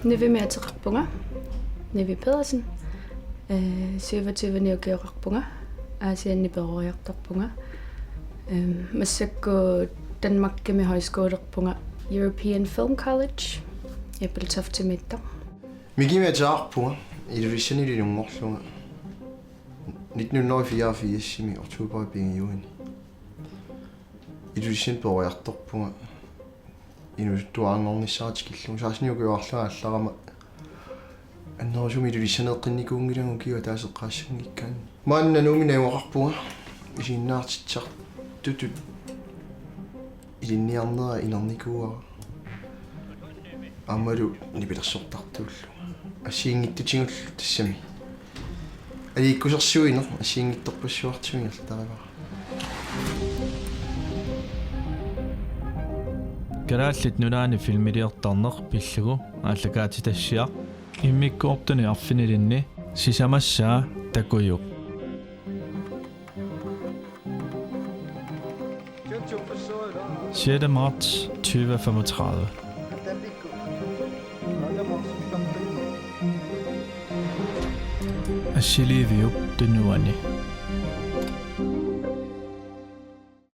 Nivi Meateqarpunga, Nivi Pedersen, 27 Georgpunga, Asianni Peroriartarpunga, Massakku Danmarkimi Højskolerpunga, European Film College, Ebeltoftimitta. Migi Meateqarpunga, Illusionili Lungorlunga, 1984 i oktober Bingiuini. Illusion Peroriartarpunga, Inu tuaangornissaatiqillung saasniukuarlaa алларама аннерусуми илулиссанеэққинникуунгилангу кига таасеққаассангиккаан мааннанууминауақарпуга исиннаартитсар тутут илинниарнера инерникууара амалу нипилерсортартууллу ассиингиттутингуллу тассами алииккусерсуинер ассиингитторпассуартуингерлтаривара Gerallit nunaani filmiliortarneq pillugu ааллакаати тассиа иммиккооптуни арфинилинни сисамассаа такуйук 6. marts 2035 Assiliviup tunuani